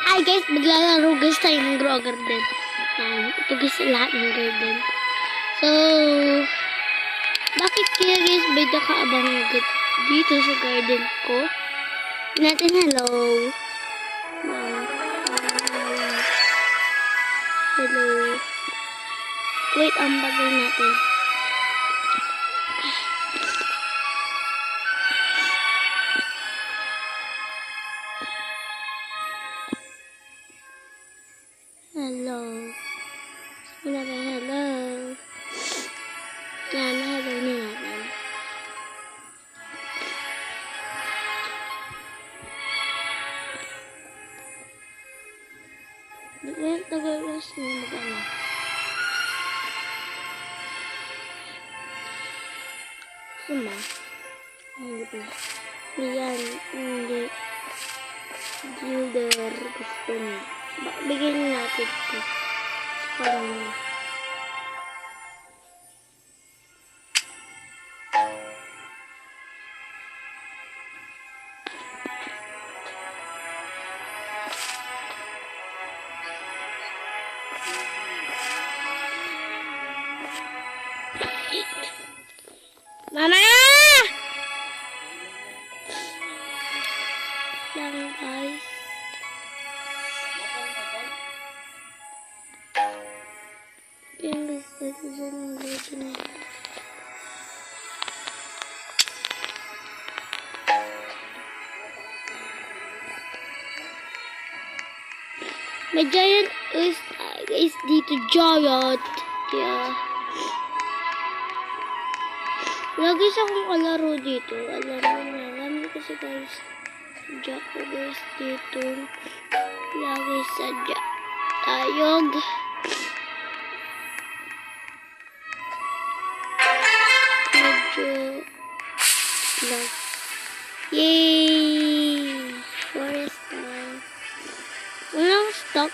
Ay guys, maglalaro guys tayo ng Grow Garden. Ito guys lahat ng garden. So, bakit kaya guys may nakaabang dito sa garden ko? Natin hello. Hello. Wait, ang bagal natin. Hello. Hello. Yan, hello na natin. Tagalas na mag-ano. Suma? Hindi po. Yan, hindi. Gilder gusto niya. Bigyan natin ito. Parang Mama! Lang guys. Yung gusto ko dyan ang gagawin nito. May giant is dito giant. Yeah. Lagi sa akong kalaro dito. Alam mo kasi guys. Sadya ko guys dito. Lagi sadya. Tayog. Medyo lag. Yay! Forest time. Walang stock.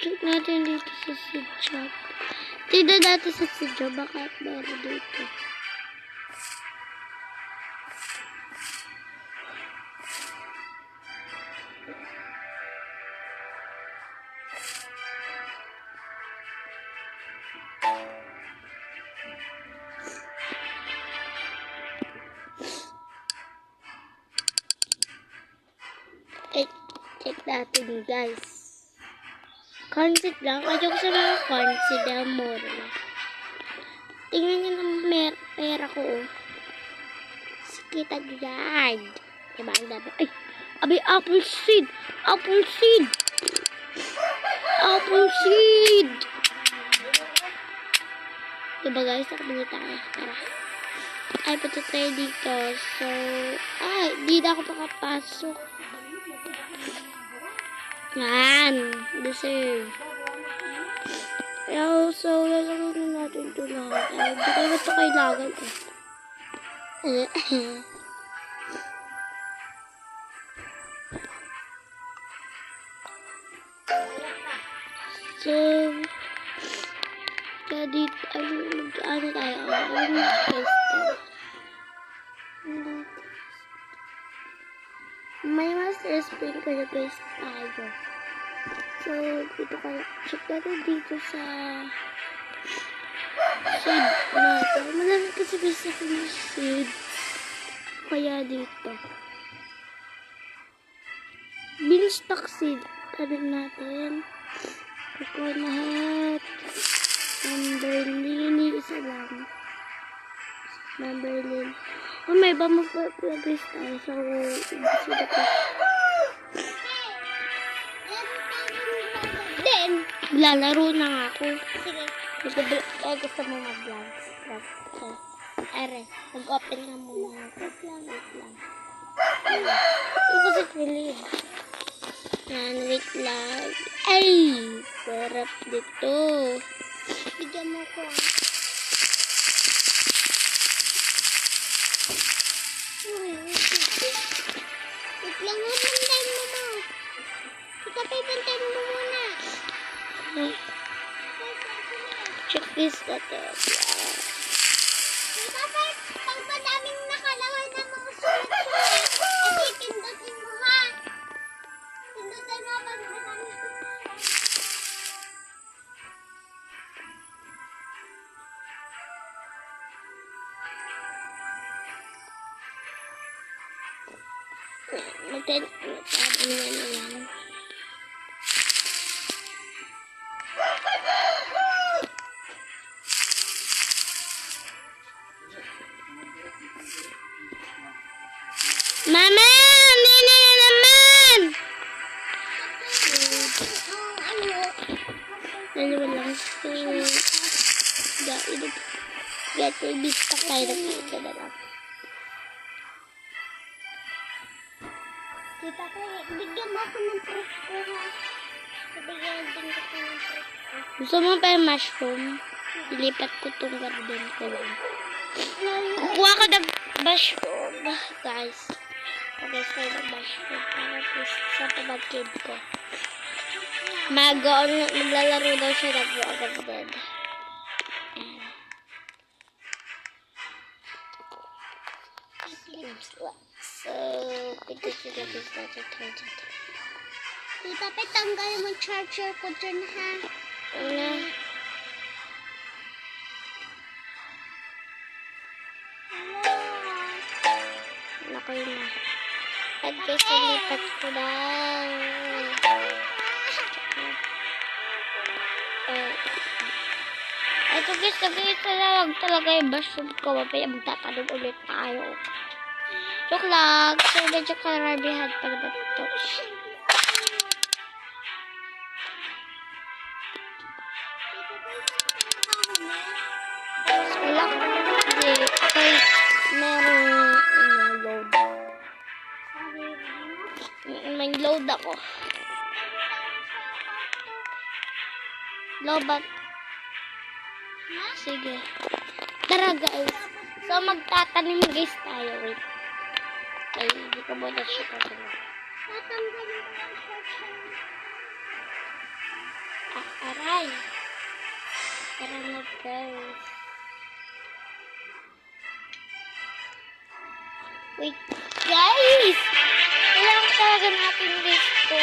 Check natin dito sa seed shop. Tignan natin sa seed shop. Baka meron dito. Check natin guys. Concept lang. Ayaw ko sa mga concept na mura. Tingnan nyo ng pera ko. Sikita yan. Diba ang dami? Ay! Abi, apple seed! Apple seed! Apple seed! Diba guys? Nakabili tayo. Tara. Ay, punta tayo dito. So, ay, di na ako makapasok. Yan, deserve. So, lalaro na natin ito lahat. Hindi ko na ito kailangan So, dito, ano tayo? May master spin kayo guys tayo. So, dito kaya, check natin dito sa seed natin. Malaki kasi gusto ko yung seed. Kaya dito. Beanstalk seed. Tanim natin. Coconut. Amberlin. Isa lang. Amberlin. Oh, may iba magpapalagay tayo. So, gusto ko. Lalaro na nga ako. Sige. Gusto mo mag-vlogs. Are, mag-open na muna. Wait lang. Ito si Philip. Yan, wait lang. Ay! Sarap dito. Bigyan mo ko. Wait lang mo. Bantayin mo mo. Ika pa ibantayin mo muna. Check this natin. Pag madaming nakalaway na mga Magtatabi na lang. Mama! Nene na naman! Dalawa lang. Get a bit pa tayo na kita na lang. Tita ko, bigyan mo ako ng fruit ko ha. Bigyan din ko ng fruit ko. Gusto mo pa yung mushroom? Ilipat ko tong garden ko lang. Kukuha ko ng mushroom, guys. Okay, so yung mushroom. Para sa pamangkin ko. Maglalaro daw siya ng garden. So, pinag-sigabis natin charger. Tita, tanggalin mo charger ko dyan, ha? Wala. Naku yun na. At guys, nalipat ko na. Ito guys, nag-iisa lang talaga yung mushroom ko. Mapaya magtatanong ulit tayo. Joke lang. So, medyo karamihan pa naman ito. Wala ko hindi. Okay, merong load. May load ako. Lobat. Sige. Tara guys. So, magtatanim guys tayo. Wait. Ay, hindi ko muna siya kasama. Aray. Tara na guys. Wait, guys! Kailangan talaga natin gusto.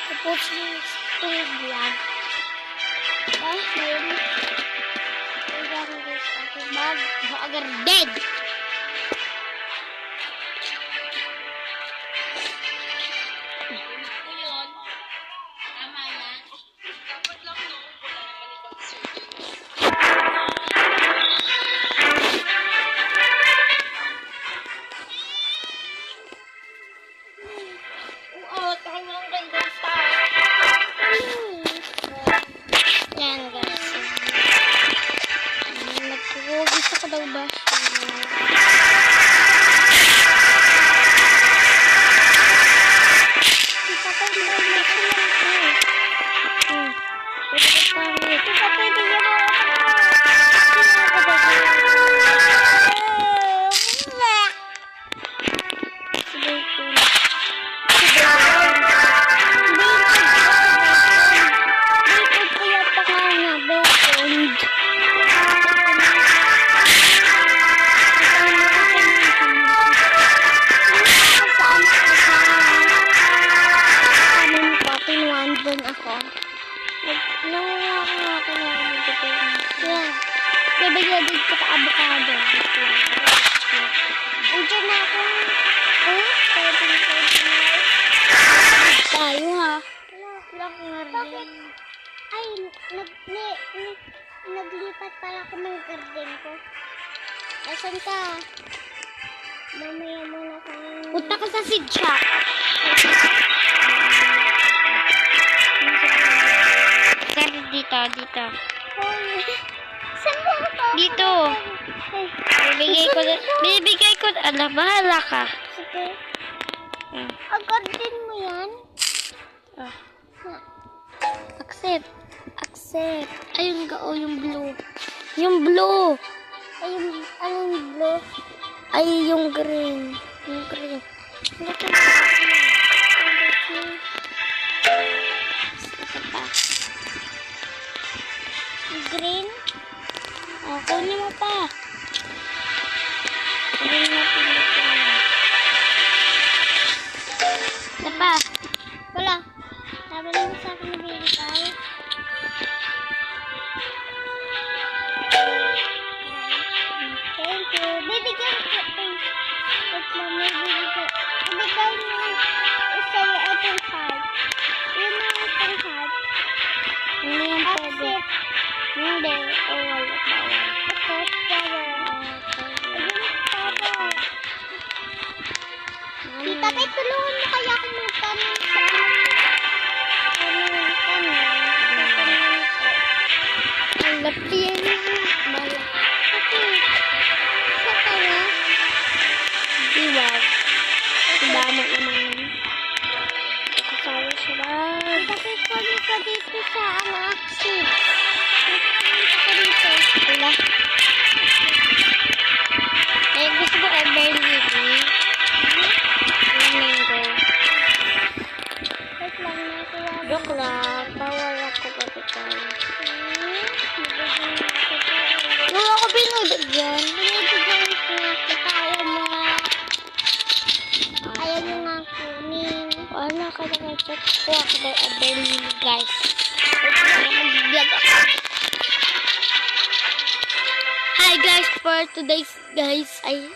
Tapos yung stove lang. Dahil, kailangan guys natin mag-garden. Naglipat pala ako ng garden ko. Asan ka? Mamaya muna kang... Punta ka sa seed shop. Saan dito? Saan mo ako? Dito. Bibigay ko. Ala, bahala ka. Sige. Garden mo yan? Accept. Ayun ka, yung blue. Yung blue. Ayun blue. Ay, yung green. Ito pa. Green. O, kunin mo pa. Kunin natin ito. Ito pa. Wala. Sabi lang sa akin na baby tayo. Thank you. Bibigyan ko. Wait lang, may bibigay. Ibigay mo sa'yo itong heart. Yun na itong heart. Hindi yan pwede. Accept. Hindi. Oh, wala. Bawal. Ito, power. Ayun, power. Tita, Tay, tulungan mo kaya ako magtanong sa Ang lapti yan. Bala. Sa kanya? Diwag. Dama naman. Kasawa siya. Tapos kami ka dito sa active. Punta ka dito. Wala. Eh, gusto ko Everly. Flamingo. Wait lang, nakuha mo. Joke lang. Bawal ako pagkakal. Wala ko binibigyan. Binibigyan ko nga kita. Ayaw mo nga kunin. Wala ka na check ko ako by Everly, guys. Wait lang, mag-vlog ako. Hi guys, for today's guys, ay